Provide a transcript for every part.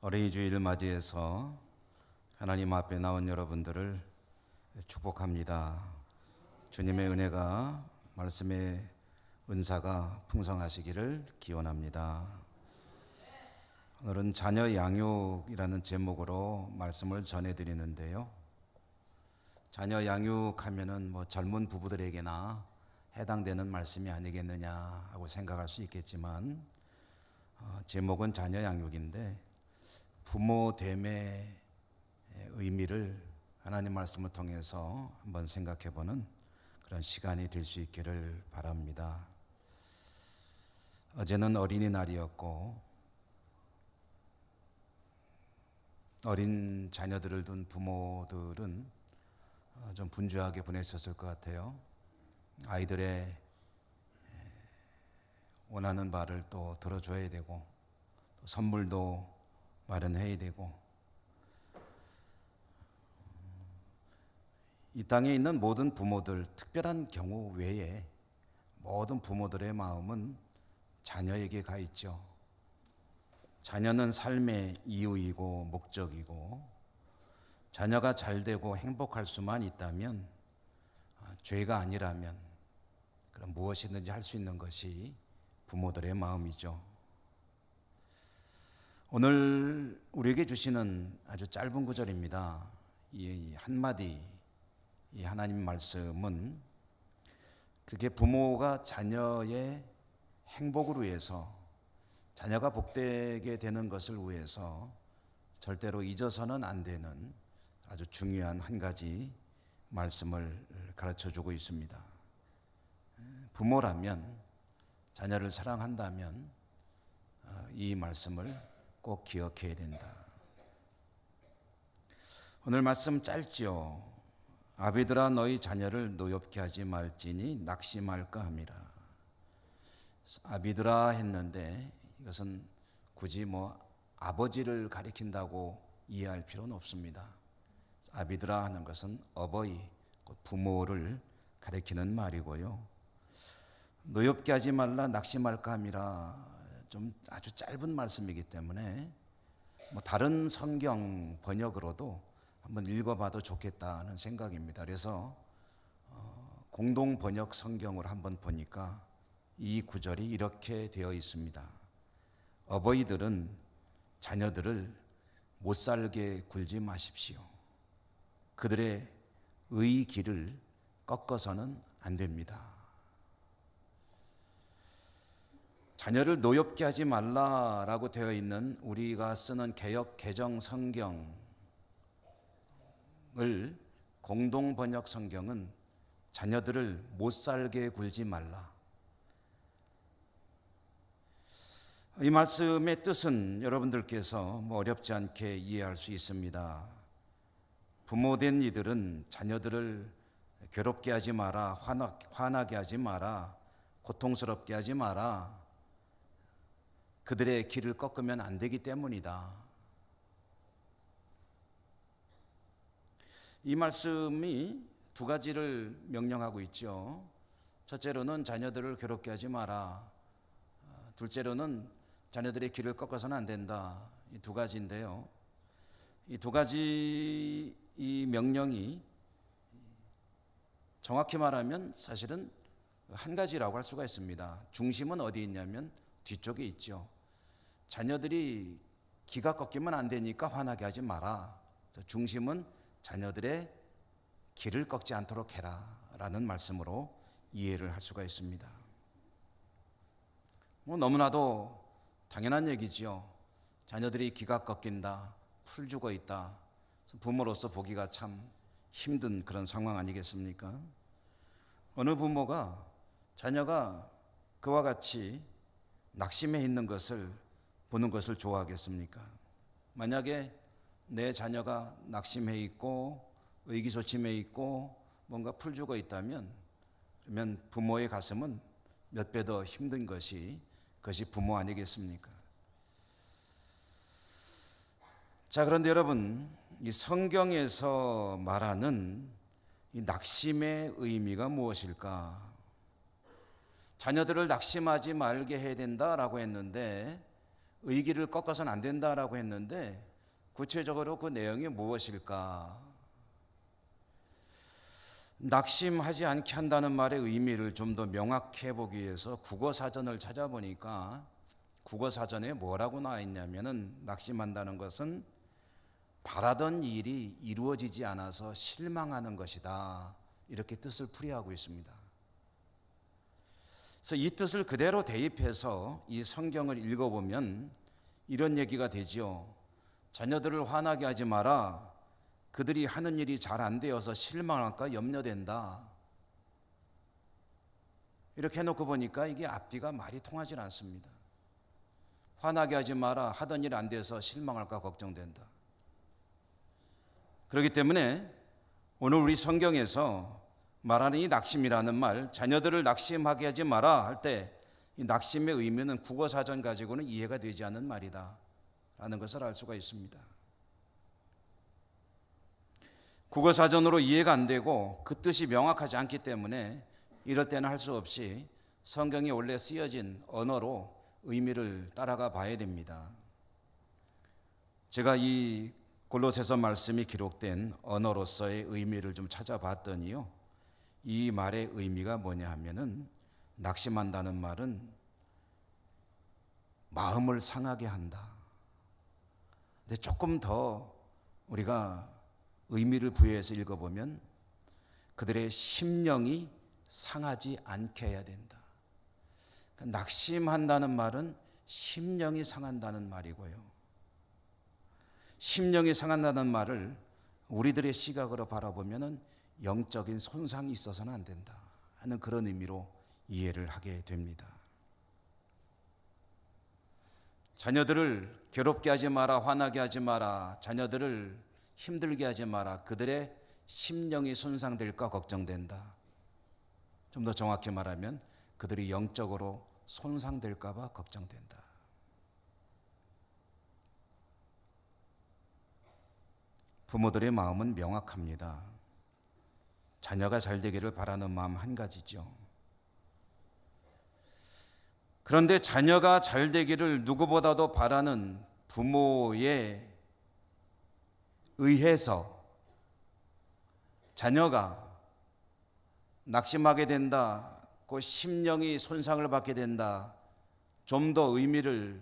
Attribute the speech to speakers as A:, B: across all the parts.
A: 어린이 주일을 맞이해서 하나님 앞에 나온 여러분들을 축복합니다. 주님의 은혜가, 말씀의 은사가 풍성하시기를 기원합니다. 오늘은 자녀 양육이라는 제목으로 말씀을 전해드리는데요. 자녀 양육하면은 젊은 부부들에게나 해당되는 말씀이 아니겠느냐 하고 생각할 수 있겠지만, 제목은 자녀 양육인데 부모됨의 의미를 하나님 말씀을 통해서 한번 생각해 보는 그런 시간이 될 수 있기를 바랍니다. 어제는 어린이날이었고 어린 자녀들을 둔 부모들은 좀 분주하게 보냈었을 것 같아요. 아이들의 원하는 바를 또 들어줘야 되고, 또 선물도 마련해야 되고, 이 땅에 있는 모든 부모들, 특별한 경우 외에 모든 부모들의 마음은 자녀에게 가 있죠. 자녀는 삶의 이유이고 목적이고, 자녀가 잘 되고 행복할 수만 있다면, 죄가 아니라면 그럼 무엇이든지 할 수 있는 것이 부모들의 마음이죠. 오늘 우리에게 주시는 아주 짧은 구절입니다. 이 한마디, 이 하나님 말씀은 그렇게 부모가 자녀의 행복을 위해서, 자녀가 복되게 되는 것을 위해서 절대로 잊어서는 안 되는 아주 중요한 한 가지 말씀을 가르쳐 주고 있습니다. 부모라면, 자녀를 사랑한다면 이 말씀을 꼭 기억해야 된다. 오늘 말씀 짧지요. 아비들아 너희 자녀를 노엽게 하지 말지니 낙심할까 함이라. 아비들아 했는데 이것은 굳이 아버지를 가리킨다고 이해할 필요는 없습니다. 아비들아 하는 것은 어버이, 부모를 가리키는 말이고요. 노엽게 하지 말라 낙심할까 함이라, 좀 아주 짧은 말씀이기 때문에 다른 성경 번역으로도 한번 읽어봐도 좋겠다는 생각입니다. 그래서 공동 번역 성경을 한번 보니까 이 구절이 이렇게 되어 있습니다. 어버이들은 자녀들을 못살게 굴지 마십시오. 그들의 의 길을 꺾어서는 안 됩니다. 자녀를 노엽게 하지 말라라고 되어 있는 우리가 쓰는 개역 개정 성경을 공동 번역 성경은 자녀들을 못 살게 굴지 말라. 이 말씀의 뜻은 여러분들께서 어렵지 않게 이해할 수 있습니다. 부모된 이들은 자녀들을 괴롭게 하지 마라, 화나게 하지 마라, 고통스럽게 하지 마라, 그들의 길을 꺾으면 안 되기 때문이다. 이 말씀이 두 가지를 명령하고 있죠. 첫째로는 자녀들을 괴롭게 하지 마라. 둘째로는 자녀들의 길을 꺾어서는 안 된다. 이 두 가지인데요. 이 두 가지 이 명령이 정확히 말하면 사실은 한 가지라고 할 수가 있습니다. 중심은 어디 있냐면 뒤쪽에 있죠. 자녀들이 기가 꺾이면 안 되니까 화나게 하지 마라. 중심은 자녀들의 길을 꺾지 않도록 해라 라는 말씀으로 이해를 할 수가 있습니다. 너무나도 당연한 얘기죠. 자녀들이 기가 꺾인다, 풀 죽어 있다, 부모로서 보기가 참 힘든 그런 상황 아니겠습니까? 어느 부모가 자녀가 그와 같이 낙심해 있는 것을 보는 것을 좋아하겠습니까? 만약에 내 자녀가 낙심해 있고 의기소침해 있고 뭔가 풀 죽어 있다면, 그러면 부모의 가슴은 몇 배 더 힘든 것이, 그것이 부모 아니겠습니까? 자, 그런데 여러분, 이 성경에서 말하는 이 낙심의 의미가 무엇일까? 자녀들을 낙심하지 말게 해야 된다라고 했는데 의기를 꺾어서는 안 된다라고 했는데 구체적으로 그 내용이 무엇일까? 낙심하지 않게 한다는 말의 의미를 좀 더 명확해 보기 위해서 국어 사전을 찾아보니까 국어 사전에 뭐라고 나와 있냐면은 낙심한다는 것은 바라던 일이 이루어지지 않아서 실망하는 것이다. 이렇게 뜻을 풀이하고 있습니다. 그래서 이 뜻을 그대로 대입해서 이 성경을 읽어보면 이런 얘기가 되지요. 자녀들을 화나게 하지 마라. 그들이 하는 일이 잘 안 되어서 실망할까 염려된다. 이렇게 해놓고 보니까 이게 앞뒤가 말이 통하지 않습니다. 화나게 하지 마라. 하던 일 안 돼서 실망할까 걱정된다. 그렇기 때문에 오늘 우리 성경에서 말하는 이 낙심이라는 말, 자녀들을 낙심하게 하지 마라 할 때 이 낙심의 의미는 국어사전 가지고는 이해가 되지 않는 말이다 라는 것을 알 수가 있습니다. 국어사전으로 이해가 안 되고 그 뜻이 명확하지 않기 때문에 이럴 때는 할 수 없이 성경이 원래 쓰여진 언어로 의미를 따라가 봐야 됩니다. 제가 이 골로새서 말씀이 기록된 언어로서의 의미를 좀 찾아봤더니요, 이 말의 의미가 뭐냐 하면은 낙심한다는 말은 마음을 상하게 한다. 근데 조금 더 우리가 의미를 부여해서 읽어보면 그들의 심령이 상하지 않게 해야 된다. 그러니까 낙심한다는 말은 심령이 상한다는 말이고요. 심령이 상한다는 말을 우리들의 시각으로 바라보면 영적인 손상이 있어서는 안 된다 하는 그런 의미로 이해를 하게 됩니다. 자녀들을 괴롭게 하지 마라, 화나게 하지 마라, 자녀들을 힘들게 하지 마라. 그들의 심령이 손상될까 걱정된다. 좀 더 정확히 말하면 그들이 영적으로 손상될까 봐 걱정된다. 부모들의 마음은 명확합니다. 자녀가 잘 되기를 바라는 마음 한 가지죠. 그런데 자녀가 잘 되기를 누구보다도 바라는 부모에 의해서 자녀가 낙심하게 된다, 그 심령이 손상을 받게 된다. 좀 더 의미를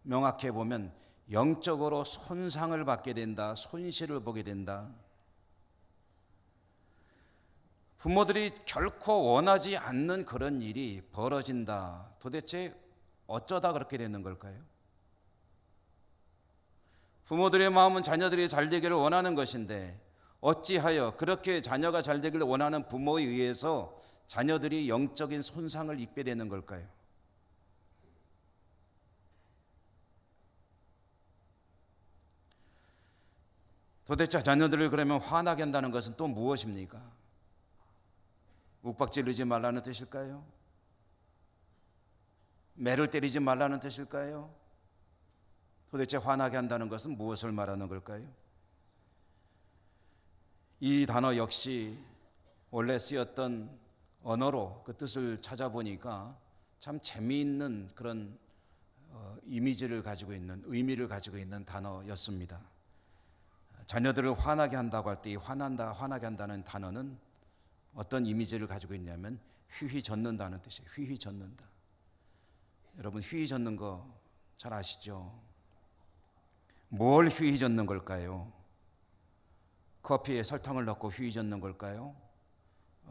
A: 명확해 보면 영적으로 손상을 받게 된다, 손실을 보게 된다. 부모들이 결코 원하지 않는 그런 일이 벌어진다. 도대체 어쩌다 그렇게 되는 걸까요? 부모들의 마음은 자녀들이 잘 되기를 원하는 것인데 어찌하여 그렇게 자녀가 잘 되기를 원하는 부모에 의해서 자녀들이 영적인 손상을 입게 되는 걸까요? 도대체 자녀들을 그러면 화나게 한다는 것은 또 무엇입니까? 욱박지르지 말라는 뜻일까요? 매를 때리지 말라는 뜻일까요? 도대체 화나게 한다는 것은 무엇을 말하는 걸까요? 이 단어 역시 원래 쓰였던 언어로 그 뜻을 찾아보니까 참 재미있는 그런 이미지를 가지고 있는, 의미를 가지고 있는 단어였습니다. 자녀들을 화나게 한다고 할 때 이 화나게 한다는 단어는 어떤 이미지를 가지고 있냐면 휘휘 젓는다는 뜻이에요. 휘휘 젓는다. 여러분 휘휘 젓는 거 잘 아시죠? 뭘 휘휘 젓는 걸까요? 커피에 설탕을 넣고 휘휘 젓는 걸까요?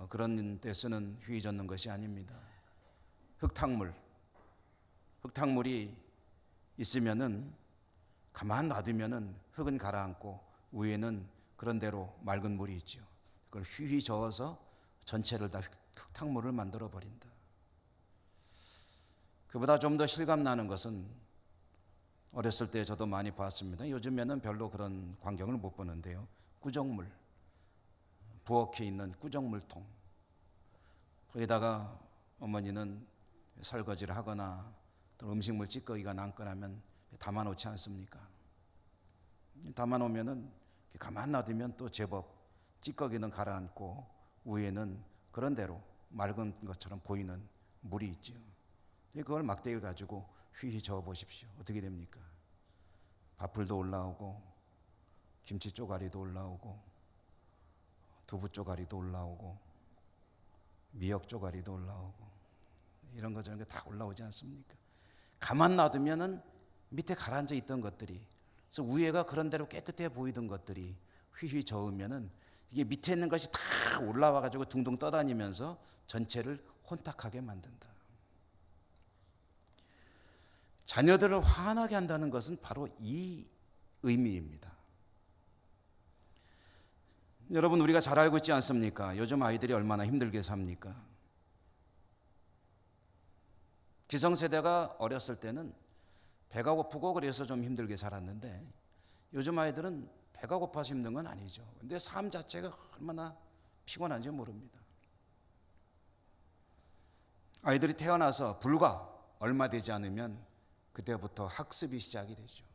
A: 그런 데 쓰는 휘휘 젓는 것이 아닙니다. 흙탕물이 있으면은 가만 놔두면은 흙은 가라앉고 위에는 그런 대로 맑은 물이 있죠. 그걸 휘휘 저어서 전체를 다 흙탕물을 만들어 버린다. 그보다 좀 더 실감 나는 것은 어렸을 때 저도 많이 봤습니다. 요즘에는 별로 그런 광경을 못 보는데요. 꾸정물, 부엌에 있는 꾸정물통, 거기다가 어머니는 설거지를 하거나 또 음식물 찌꺼기가 남거나면 담아놓지 않습니까? 담아놓으면은 가만 놔두면 또 제법 찌꺼기는 가라앉고 위에는 그런 대로 맑은 것처럼 보이는 물이 있죠. 그걸 막대기를 가지고 휘휘 저어 보십시오. 어떻게 됩니까? 밥풀도 올라오고 김치 쪼가리도 올라오고 두부 쪼가리도 올라오고 미역 쪼가리도 올라오고 이런 거 저런 거 다 올라오지 않습니까? 가만 놔두면은 밑에 가라앉아 있던 것들이, 그래서 위에가 그런 대로 깨끗해 보이던 것들이 휘휘 저으면은 이게 밑에 있는 것이 다 올라와 가지고 둥둥 떠다니면서 전체를 혼탁하게 만든다. 자녀들을 화나게 한다는 것은 바로 이 의미입니다. 여러분, 우리가 잘 알고 있지 않습니까? 요즘 아이들이 얼마나 힘들게 삽니까? 기성세대가 어렸을 때는 배가 고프고 그래서 좀 힘들게 살았는데 요즘 아이들은 배가 고파서 힘든 건 아니죠. 근데 삶 자체가 얼마나 피곤한지 모릅니다. 아이들이 태어나서 불과 얼마 되지 않으면 그때부터 학습이 시작이 되죠.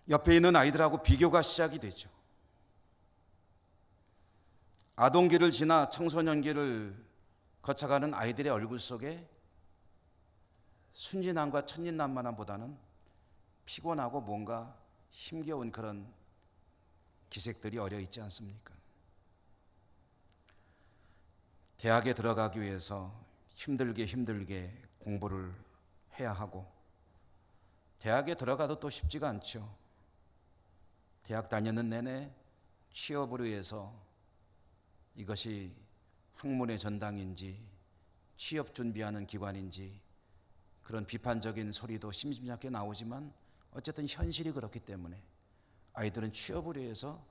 A: 옆에 있는 아이들하고 비교가 시작이 되죠. 아동기를 지나 청소년기를 거쳐가는 아이들의 얼굴 속에 순진함과 천진난만함보다는 피곤하고 뭔가 힘겨운 그런 기색들이 어려 있지 않습니까? 대학에 들어가기 위해서 힘들게 공부를 해야 하고, 대학에 들어가도 또 쉽지가 않죠. 대학 다니는 내내 취업을 위해서 이것이 학문의 전당인지 취업 준비하는 기관인지 그런 비판적인 소리도 심심찮게 나오지만 어쨌든 현실이 그렇기 때문에 아이들은 취업을 위해서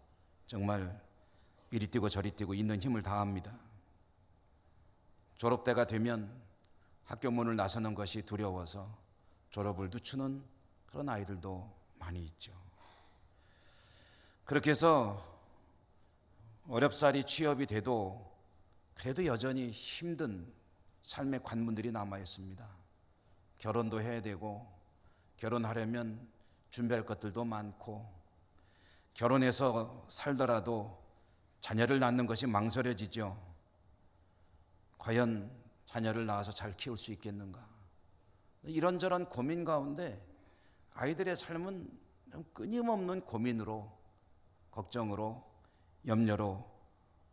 A: 정말 이리 뛰고 저리 뛰고 있는 힘을 다합니다. 졸업때가 되면 학교 문을 나서는 것이 두려워서 졸업을 늦추는 그런 아이들도 많이 있죠. 그렇게 해서 어렵사리 취업이 돼도 그래도 여전히 힘든 삶의 관문들이 남아 있습니다. 결혼도 해야 되고, 결혼하려면 준비할 것들도 많고, 결혼해서 살더라도 자녀를 낳는 것이 망설여지죠. 과연 자녀를 낳아서 잘 키울 수 있겠는가? 이런저런 고민 가운데 아이들의 삶은 끊임없는 고민으로, 걱정으로, 염려로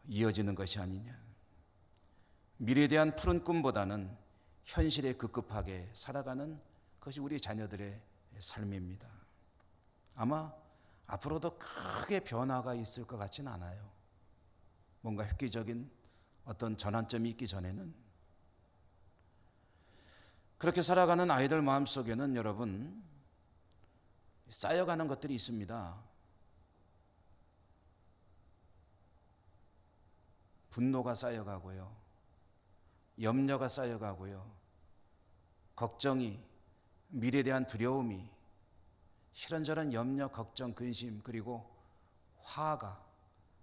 A: 이어지는 것이 아니냐. 미래에 대한 푸른 꿈보다는 현실에 급급하게 살아가는 것이 우리 자녀들의 삶입니다. 아마 앞으로도 크게 변화가 있을 것 같지는 않아요. 뭔가 획기적인 어떤 전환점이 있기 전에는. 그렇게 살아가는 아이들 마음속에는 여러분 쌓여가는 것들이 있습니다. 분노가 쌓여가고요, 염려가 쌓여가고요, 걱정이, 미래에 대한 두려움이, 이런저런 염려, 걱정, 근심, 그리고 화가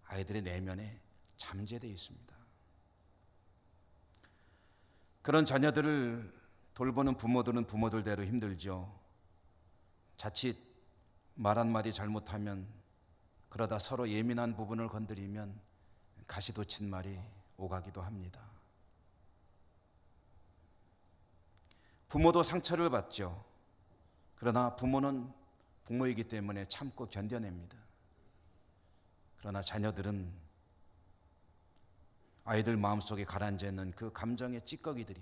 A: 아이들의 내면에 잠재되어 있습니다. 그런 자녀들을 돌보는 부모들은 부모들대로 힘들죠. 자칫 말 한마디 잘못하면, 그러다 서로 예민한 부분을 건드리면 가시돋친 말이 오가기도 합니다. 부모도 상처를 받죠. 그러나 부모는 부모이기 때문에 참고 견뎌냅니다. 그러나 자녀들은 아이들 마음속에 가라앉아 있는 그 감정의 찌꺼기들이,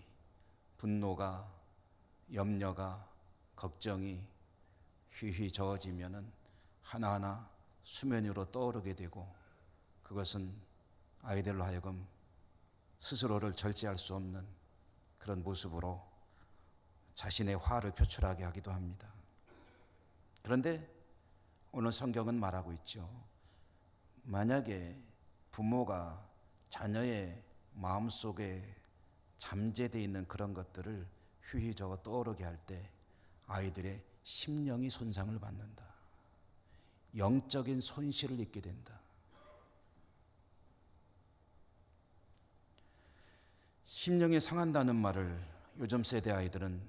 A: 분노가, 염려가, 걱정이 휘휘 저어지면은 하나하나 수면 위로 떠오르게 되고, 그것은 아이들로 하여금 스스로를 절제할 수 없는 그런 모습으로 자신의 화를 표출하게 하기도 합니다. 그런데 오늘 성경은 말하고 있죠. 만약에 부모가 자녀의 마음속에 잠재되어 있는 그런 것들을 휘휘 저어 떠오르게 할 때 아이들의 심령이 손상을 받는다. 영적인 손실을 입게 된다. 심령이 상한다는 말을 요즘 세대 아이들은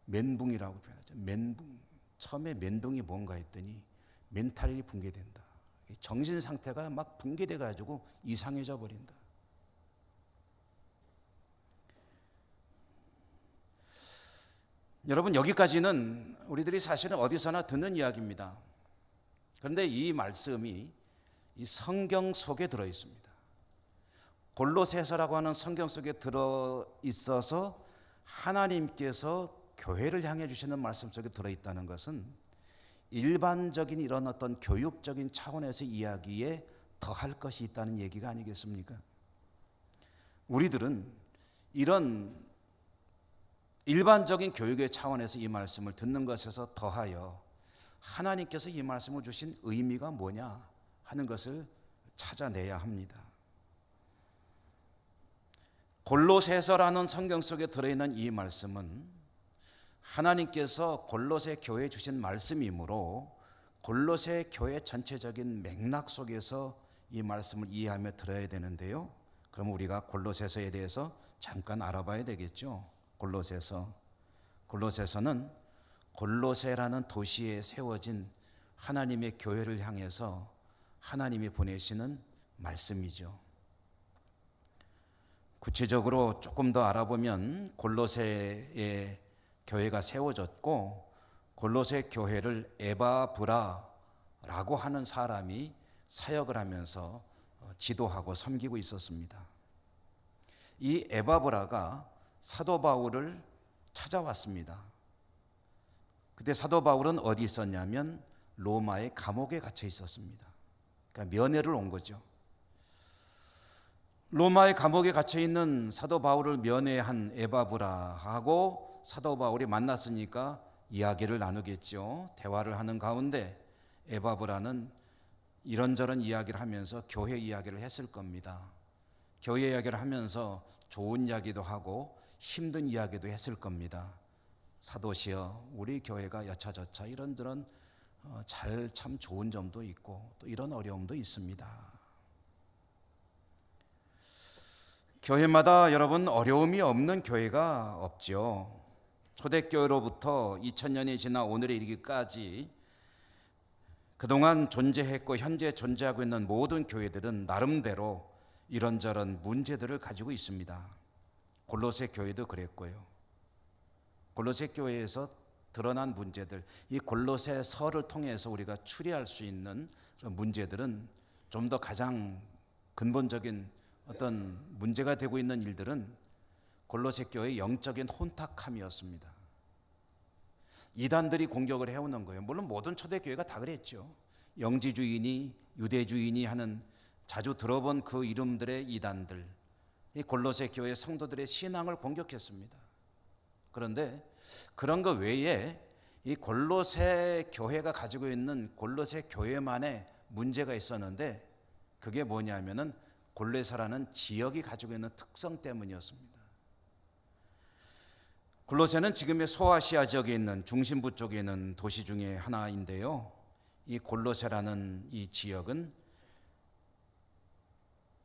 A: 멘붕이라고 표현하죠. 멘붕. 처음에 멘붕이 뭔가 했더니 멘탈이 붕괴된다. 정신 상태가 막 붕괴돼 가지고 이상해져 버린다. 여러분, 여기까지는 우리들이 사실은 어디서나 듣는 이야기입니다. 그런데 이 말씀이 이 성경 속에 들어 있습니다. 골로새서라고 하는 성경 속에 들어 있어서 하나님께서 교회를 향해 주시는 말씀 속에 들어 있다는 것은 일반적인 이런 어떤 교육적인 차원에서 이야기에 더할 것이 있다는 얘기가 아니겠습니까? 우리들은 이런 일반적인 교육의 차원에서 이 말씀을 듣는 것에서 더하여 하나님께서 이 말씀을 주신 의미가 뭐냐 하는 것을 찾아내야 합니다. 골로새서라는 성경 속에 들어있는 이 말씀은 하나님께서 골로새 교회에 주신 말씀이므로 골로새 교회 전체적인 맥락 속에서 이 말씀을 이해하며 들어야 되는데요. 그럼 우리가 골로새서에 대해서 잠깐 알아봐야 되겠죠. 골로새서는 골로새라는 도시에 세워진 하나님의 교회를 향해서 하나님이 보내시는 말씀이죠. 구체적으로 조금 더 알아보면 골로새의 교회가 세워졌고 골로새 교회를 에바브라라고 하는 사람이 사역을 하면서 지도하고 섬기고 있었습니다. 이 에바브라가 사도 바울을 찾아왔습니다. 그때 사도 바울은 어디 있었냐면 로마의 감옥에 갇혀 있었습니다. 그러니까 면회를 온 거죠. 로마의 감옥에 갇혀 있는 사도 바울을 면회한 에바브라하고 사도 바울이 만났으니까 이야기를 나누겠죠. 대화를 하는 가운데 에바브라는 이런저런 이야기를 하면서 교회 이야기를 했을 겁니다. 교회 이야기를 하면서 좋은 이야기도 하고 힘든 이야기도 했을 겁니다. 사도시여, 우리 교회가 여차저차 이런저런 참 좋은 점도 있고 또 이런 어려움도 있습니다. 교회마다 여러분 어려움이 없는 교회가 없죠. 초대교회로부터 2000년이 지나 오늘에 이르기까지 그동안 존재했고 현재 존재하고 있는 모든 교회들은 나름대로 이런저런 문제들을 가지고 있습니다. 골로새 교회도 그랬고요. 골로새 교회에서 드러난 문제들, 이 골로새서를 통해서 우리가 추리할 수 있는 문제들은 좀 더 가장 근본적인 어떤 문제가 되고 있는 일들은 골로새 교회의 영적인 혼탁함이었습니다. 이단들이 공격을 해오는 거예요. 물론 모든 초대교회가 다 그랬죠. 영지주의니 유대주의니 하는 자주 들어본 그 이름들의 이단들, 이 골로새 교회 성도들의 신앙을 공격했습니다. 그런데 그런 것 외에 이 골로새 교회가 가지고 있는 골로새 교회만의 문제가 있었는데 그게 뭐냐면은 골로새라는 지역이 가지고 있는 특성 때문이었습니다. 골로새는 지금의 소아시아 지역에 있는 중심부 쪽에 있는 도시 중에 하나인데요. 이 골로새라는 이 지역은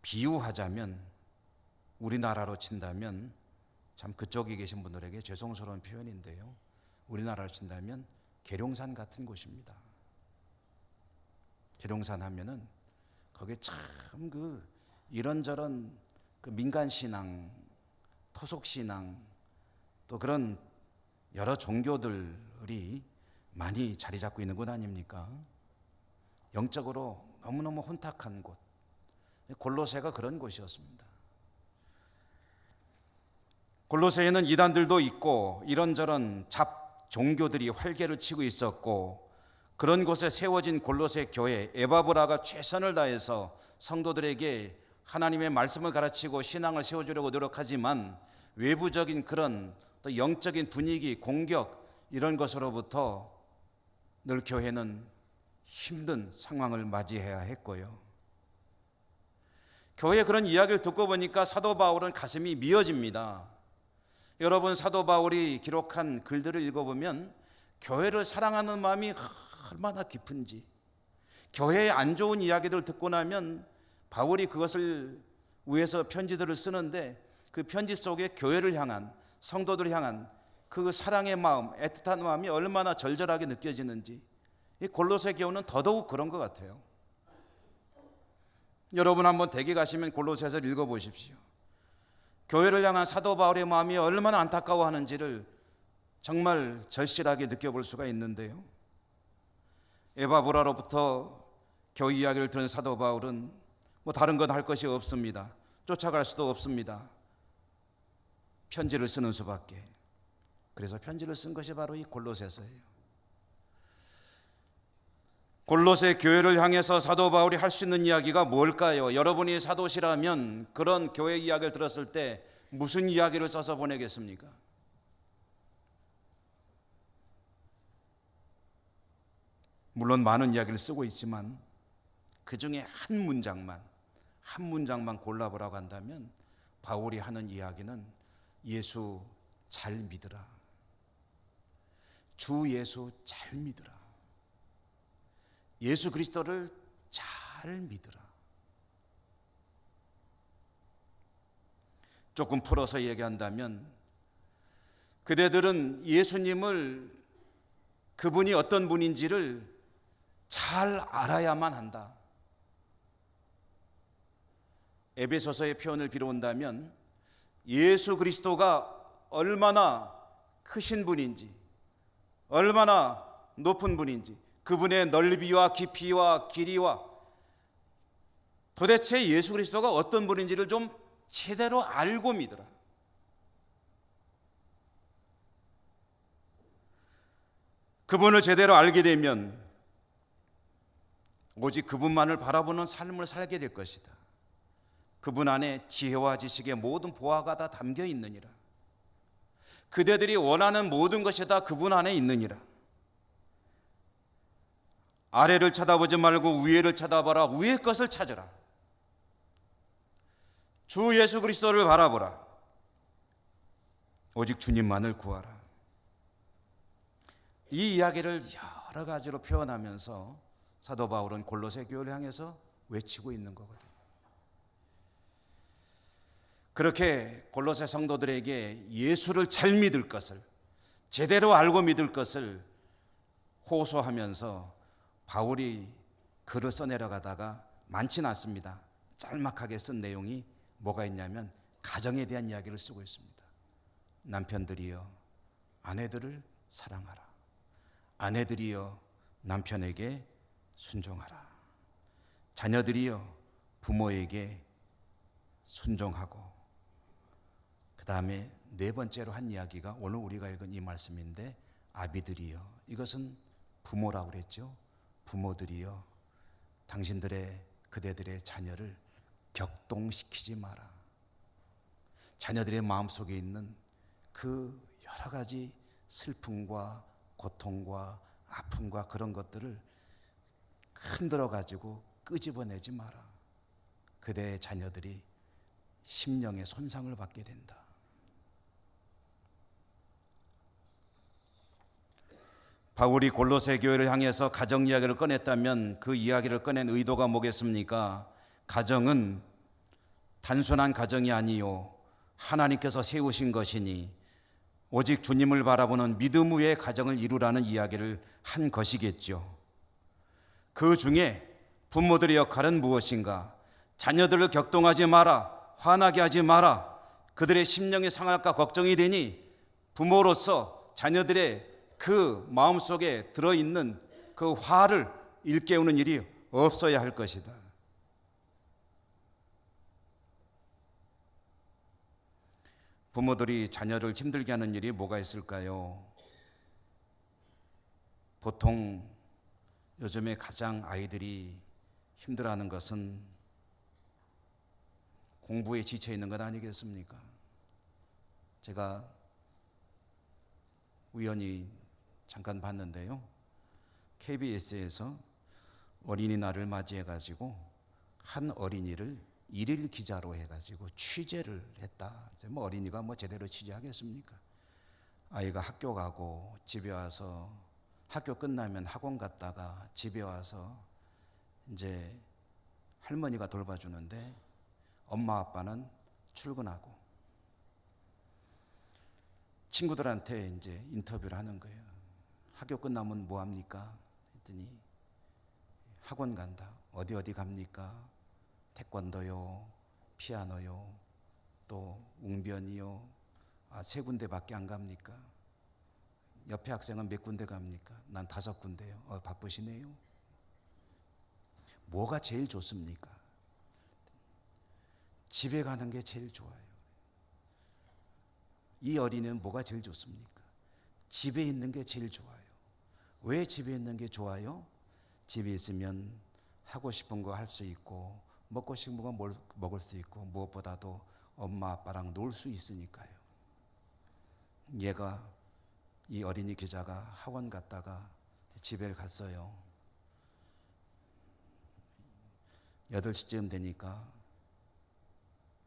A: 비유하자면 우리나라로 친다면 참 그쪽에 계신 분들에게 죄송스러운 표현인데요. 우리나라로 친다면 계룡산 같은 곳입니다. 계룡산 하면은 거기에 참 이런저런 민간신앙, 토속신앙 또 그런 여러 종교들이 많이 자리 잡고 있는 곳 아닙니까? 영적으로 너무너무 혼탁한 곳. 골로새가 그런 곳이었습니다. 골로새에는 이단들도 있고 이런저런 잡 종교들이 활개를 치고 있었고 그런 곳에 세워진 골로새 교회 에바브라가 최선을 다해서 성도들에게 하나님의 말씀을 가르치고 신앙을 세워주려고 노력하지만 외부적인 그런 또 영적인 분위기, 공격 이런 것으로부터 늘 교회는 힘든 상황을 맞이해야 했고요. 교회의 그런 이야기를 듣고 보니까 사도 바울은 가슴이 미어집니다. 여러분, 사도 바울이 기록한 글들을 읽어보면 교회를 사랑하는 마음이 얼마나 깊은지, 교회의 안 좋은 이야기들을 듣고 나면 바울이 그것을 위해서 편지들을 쓰는데 그 편지 속에 교회를 향한, 성도들을 향한 그 사랑의 마음, 애틋한 마음이 얼마나 절절하게 느껴지는지 이 골로새 교회는 더더욱 그런 것 같아요. 여러분 한번 댁에 가시면 골로새서를 읽어보십시오. 교회를 향한 사도 바울의 마음이 얼마나 안타까워하는지를 정말 절실하게 느껴볼 수가 있는데요. 에바브라로부터 교회 이야기를 들은 사도 바울은 뭐 다른 건 할 것이 없습니다. 쫓아갈 수도 없습니다. 편지를 쓰는 수밖에. 그래서 편지를 쓴 것이 바로 이 골로새서예요. 골로새 교회를 향해서 사도 바울이 할 수 있는 이야기가 뭘까요? 여러분이 사도시라면 그런 교회 이야기를 들었을 때 무슨 이야기를 써서 보내겠습니까? 물론 많은 이야기를 쓰고 있지만 그 중에 한 문장만 골라보라고 한다면 바울이 하는 이야기는 예수 잘 믿으라. 주 예수 잘 믿으라. 예수 그리스도를 잘 믿으라. 조금 풀어서 얘기한다면 그대들은 예수님을 그분이 어떤 분인지를 잘 알아야만 한다. 에베소서의 표현을 빌어온다면 예수 그리스도가 얼마나 크신 분인지, 얼마나 높은 분인지, 그분의 넓이와 깊이와 길이와 도대체 예수 그리스도가 어떤 분인지를 좀 제대로 알고 믿으라. 그분을 제대로 알게 되면 오직 그분만을 바라보는 삶을 살게 될 것이다. 그분 안에 지혜와 지식의 모든 보화가 다 담겨 있느니라. 그대들이 원하는 모든 것이 다 그분 안에 있느니라. 아래를 쳐다보지 말고 위에를 쳐다봐라. 위의 것을 찾으라. 주 예수 그리스도를 바라보라. 오직 주님만을 구하라. 이 이야기를 여러 가지로 표현하면서 사도 바울은 골로새 교회를 향해서 외치고 있는 거거든요. 그렇게 골로새 성도들에게 예수를 잘 믿을 것을, 제대로 알고 믿을 것을 호소하면서 바울이 글을 써내려가다가 많지는 않습니다. 짤막하게 쓴 내용이 뭐가 있냐면 가정에 대한 이야기를 쓰고 있습니다. 남편들이여 아내들을 사랑하라. 아내들이여 남편에게 순종하라. 자녀들이여 부모에게 순종하고, 그 다음에 네 번째로 한 이야기가 오늘 우리가 읽은 이 말씀인데, 아비들이여, 이것은 부모라고 그랬죠. 부모들이여 그대들의 자녀를 격동시키지 마라. 자녀들의 마음속에 있는 그 여러 가지 슬픔과 고통과 아픔과 그런 것들을 흔들어 가지고 끄집어내지 마라. 그대의 자녀들이 심령의 손상을 받게 된다. 바울이 골로새 교회를 향해서 가정 이야기를 꺼냈다면 그 이야기를 꺼낸 의도가 뭐겠습니까? 가정은 단순한 가정이 아니요 하나님께서 세우신 것이니 오직 주님을 바라보는 믿음 위의 가정을 이루라는 이야기를 한 것이겠죠. 그 중에 부모들의 역할은 무엇인가? 자녀들을 격동하지 마라, 화나게 하지 마라. 그들의 심령이 상할까 걱정이 되니 부모로서 자녀들의 그 마음속에 들어있는 그 화를 일깨우는 일이 없어야 할 것이다. 부모들이 자녀를 힘들게 하는 일이 뭐가 있을까요? 보통 요즘에 가장 아이들이 힘들어하는 것은 공부에 지쳐 있는 것 아니겠습니까? 제가 우연히 잠깐 봤는데요. KBS에서 어린이날을 맞이해가지고 한 어린이를 일일 기자로 해가지고 취재를 했다. 뭐 어린이가 뭐 제대로 취재하겠습니까? 아이가 학교 가고 집에 와서 학교 끝나면 학원 갔다가 집에 와서 이제 할머니가 돌봐주는데 엄마 아빠는 출근하고 친구들한테 이제 인터뷰를 하는 거예요. 학교 끝나면 뭐 합니까? 했더니 학원 간다. 어디 갑니까? 태권도요, 피아노요, 또 웅변이요. 세 군데밖에 안 갑니까? 옆에 학생은 몇 군데 갑니까? 난 5군데요. 바쁘시네요. 뭐가 제일 좋습니까? 집에 가는 게 제일 좋아요. 이 어린이는 뭐가 제일 좋습니까? 집에 있는 게 제일 좋아요. 왜 집에 있는 게 좋아요? 집에 있으면 하고 싶은 거 할 수 있고 먹고 싶은 거 먹을 수 있고 무엇보다도 엄마 아빠랑 놀 수 있으니까요. 얘가 이 어린이 기자가 학원 갔다가 집에 갔어요. 8시쯤 되니까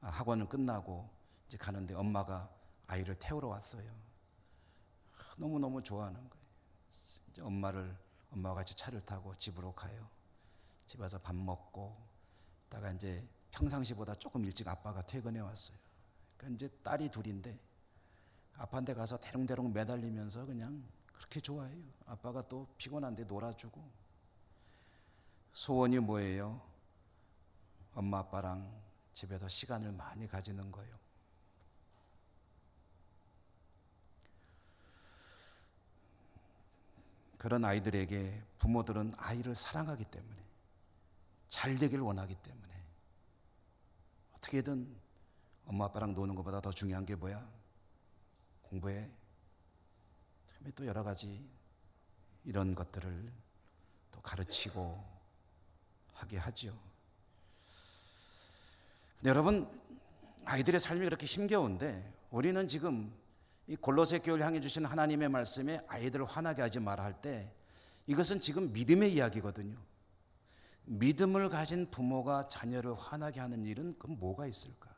A: 학원은 끝나고 이제 가는데 엄마가 아이를 태우러 왔어요. 너무너무 좋아하는 거예요. 이제 엄마와 같이 차를 타고 집으로 가요. 집에 와서 밥 먹고 다가 이제 평상시보다 조금 일찍 아빠가 퇴근해 왔어요. 그러니까 이제 딸이 둘인데 아빠한테 가서 대롱대롱 매달리면서 그냥 그렇게 좋아해요. 아빠가 또 피곤한데 놀아주고. 소원이 뭐예요? 엄마 아빠랑 집에서 시간을 많이 가지는 거예요. 그런 아이들에게 부모들은 아이를 사랑하기 때문에, 잘 되길 원하기 때문에 어떻게든 엄마 아빠랑 노는 것보다 더 중요한 게 뭐야? 공부해. 다음에 또 여러 가지 이런 것들을 또 가르치고 하게 하죠. 여러분, 아이들의 삶이 그렇게 힘겨운데 우리는 지금 이 골로새 교회를 향해 주신 하나님의 말씀에 아이들을 화나게 하지 마라 할 때 이것은 지금 믿음의 이야기거든요. 믿음을 가진 부모가 자녀를 화나게 하는 일은 그럼 뭐가 있을까?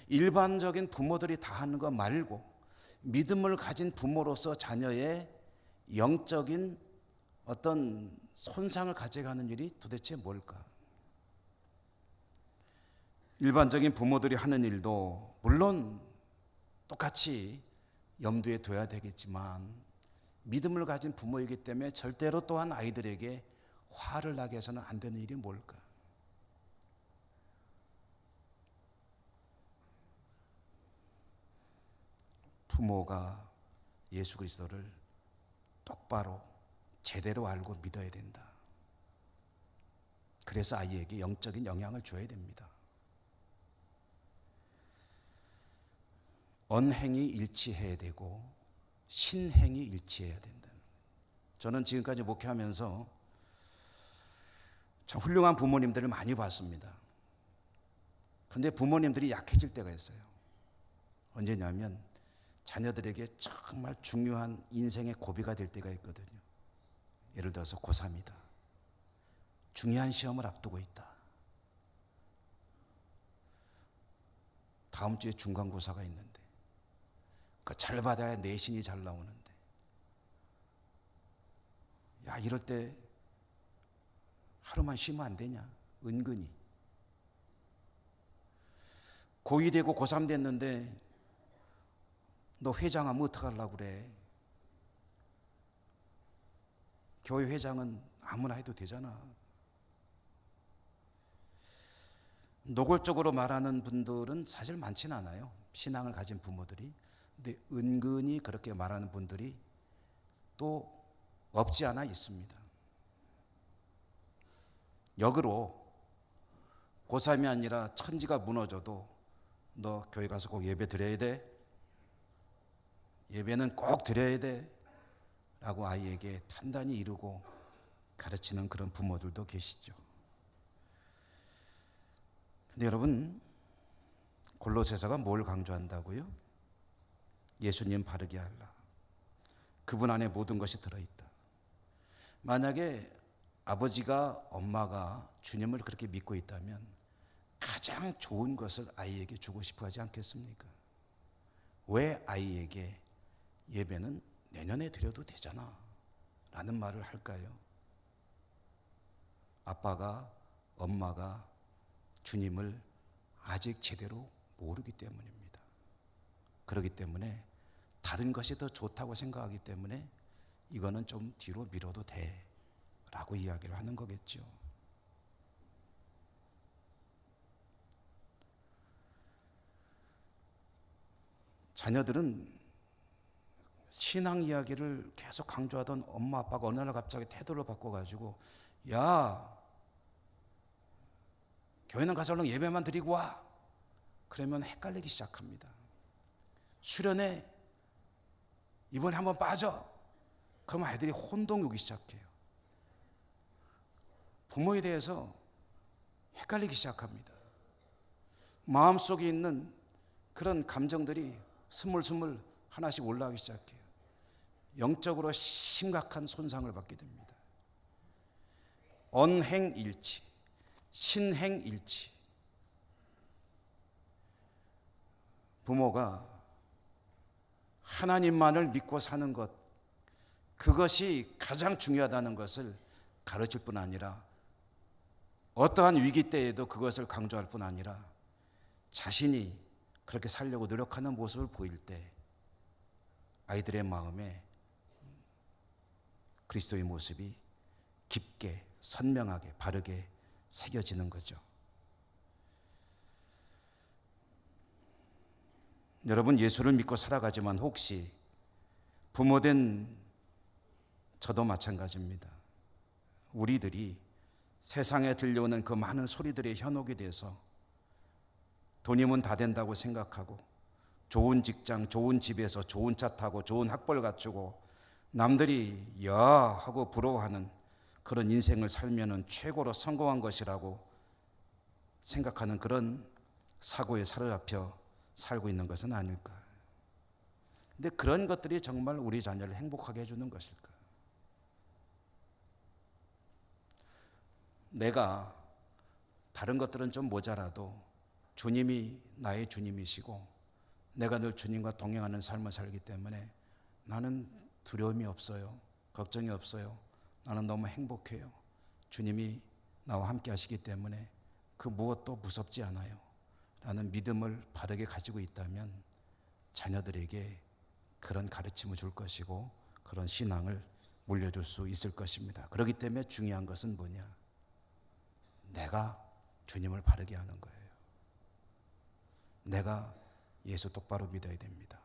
A: 일반적인 부모들이 다 하는 거 말고 믿음을 가진 부모로서 자녀의 영적인 어떤 손상을 가져가는 일이 도대체 뭘까? 일반적인 부모들이 하는 일도 물론 똑같이 염두에 둬야 되겠지만 믿음을 가진 부모이기 때문에 절대로 또한 아이들에게 화를 나게 해서는 안 되는 일이 뭘까? 부모가 예수 그리스도를 똑바로 제대로 알고 믿어야 된다. 그래서 아이에게 영적인 영향을 줘야 됩니다. 언행이 일치해야 되고 신행이 일치해야 된다. 저는 지금까지 목회하면서 참 훌륭한 부모님들을 많이 봤습니다. 그런데 부모님들이 약해질 때가 있어요. 언제냐면 자녀들에게 정말 중요한 인생의 고비가 될 때가 있거든요. 예를 들어서 고3이다. 중요한 시험을 앞두고 있다. 다음 주에 중간고사가 있는데 잘 받아야 내신이 잘 나오는데 야 이럴 때 하루만 쉬면 안 되냐? 은근히 고2 되고 고3 됐는데 너 회장하면 어떡하려고 그래? 교회 회장은 아무나 해도 되잖아. 노골적으로 말하는 분들은 사실 많지는 않아요. 신앙을 가진 부모들이. 근데 은근히 그렇게 말하는 분들이 또 없지 않아 있습니다. 역으로 고3이 아니라 천지가 무너져도 너 교회 가서 꼭 예배 드려야 돼. 예배는 꼭 드려야 돼. 라고 아이에게 단단히 이루고 가르치는 그런 부모들도 계시죠. 근데 여러분, 골로새서가 뭘 강조한다고요? 예수님 바르게 하라. 그분 안에 모든 것이 들어있다. 만약에 아버지가 엄마가 주님을 그렇게 믿고 있다면 가장 좋은 것을 아이에게 주고 싶어 하지 않겠습니까? 왜 아이에게 예배는 내년에 드려도 되잖아 라는 말을 할까요? 아빠가 엄마가 주님을 아직 제대로 모르기 때문입니다. 그렇기 때문에 다른 것이 더 좋다고 생각하기 때문에 이거는 좀 뒤로 미뤄도 돼 라고 이야기를 하는 거겠죠. 자녀들은 신앙 이야기를 계속 강조하던 엄마 아빠가 어느 날 갑자기 태도를 바꿔가지고 야, 교회는 가서 얼른 예배만 드리고 와. 그러면 헷갈리기 시작합니다. 수련회 이번에 한번 빠져. 그러면 아이들이 혼동이 오기 시작해요. 부모에 대해서 헷갈리기 시작합니다. 마음속에 있는 그런 감정들이 스물스물 하나씩 올라오기 시작해요. 영적으로 심각한 손상을 받게 됩니다. 언행일치, 신행일치. 부모가 하나님만을 믿고 사는 것, 그것이 가장 중요하다는 것을 가르칠 뿐 아니라 어떠한 위기 때에도 그것을 강조할 뿐 아니라 자신이 그렇게 살려고 노력하는 모습을 보일 때 아이들의 마음에 그리스도의 모습이 깊게 선명하게 바르게 새겨지는 거죠. 여러분, 예수를 믿고 살아가지만 혹시 부모된 저도 마찬가지입니다. 우리들이 세상에 들려오는 그 많은 소리들의 현혹이 돼서 돈이면 다 된다고 생각하고 좋은 직장, 좋은 집에서 좋은 차 타고 좋은 학벌 갖추고 남들이 야 하고 부러워하는 그런 인생을 살면은 최고로 성공한 것이라고 생각하는 그런 사고에 사로잡혀 살고 있는 것은 아닐까. 근데 그런 것들이 정말 우리 자녀를 행복하게 해주는 것일까? 내가 다른 것들은 좀 모자라도 주님이 나의 주님이시고 내가 늘 주님과 동행하는 삶을 살기 때문에 나는 두려움이 없어요. 걱정이 없어요. 나는 너무 행복해요. 주님이 나와 함께 하시기 때문에 그 무엇도 무섭지 않아요. 라는 믿음을 바르게 가지고 있다면 자녀들에게 그런 가르침을 줄 것이고 그런 신앙을 물려줄 수 있을 것입니다. 그렇기 때문에 중요한 것은 뭐냐? 내가 주님을 바르게 하는 거예요. 내가 예수 똑바로 믿어야 됩니다.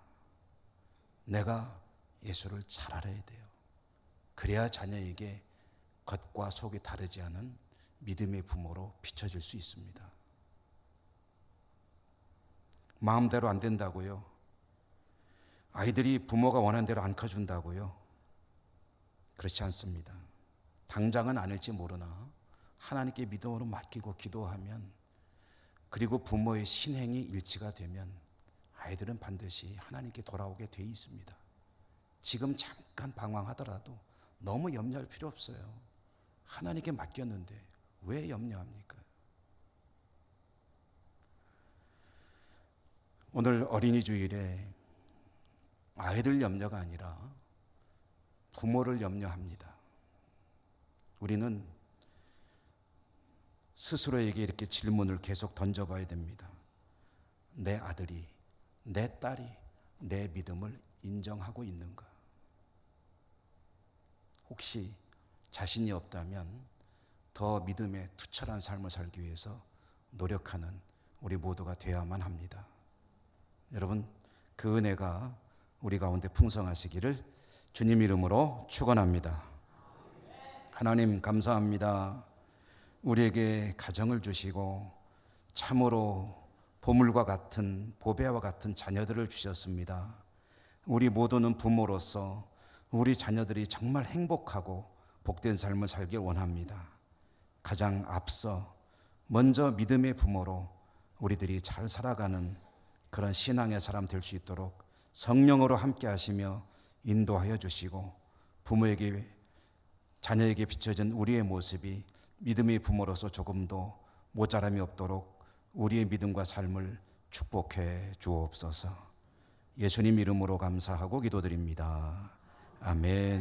A: 내가 예수를 잘 알아야 돼요. 그래야 자녀에게 겉과 속이 다르지 않은 믿음의 부모로 비춰질 수 있습니다. 마음대로 안 된다고요? 아이들이 부모가 원하는 대로 안 커준다고요? 그렇지 않습니다. 당장은 아닐지 모르나 하나님께 믿음으로 맡기고 기도하면, 그리고 부모의 신행이 일치가 되면 아이들은 반드시 하나님께 돌아오게 돼 있습니다. 지금 잠깐 방황하더라도 너무 염려할 필요 없어요. 하나님께 맡겼는데 왜 염려합니까? 오늘 어린이 주일에 아이들 염려가 아니라 부모를 염려합니다. 우리는 스스로에게 이렇게 질문을 계속 던져봐야 됩니다. 내 아들이, 내 딸이 내 믿음을 인정하고 있는가? 혹시 자신이 없다면 더 믿음에 투철한 삶을 살기 위해서 노력하는 우리 모두가 되어야만 합니다. 여러분, 그 은혜가 우리 가운데 풍성하시기를 주님 이름으로 축원합니다. 하나님 감사합니다. 우리에게 가정을 주시고 참으로 보물과 같은, 보배와 같은 자녀들을 주셨습니다. 우리 모두는 부모로서 우리 자녀들이 정말 행복하고 복된 삶을 살길 원합니다. 가장 앞서 먼저 믿음의 부모로 우리들이 잘 살아가는 그런 신앙의 사람 될 수 있도록 성령으로 함께 하시며 인도하여 주시고, 부모에게, 자녀에게 비춰진 우리의 모습이 믿음의 부모로서 조금도 모자람이 없도록 우리의 믿음과 삶을 축복해 주옵소서. 예수님 이름으로 감사하고 기도드립니다. 아멘.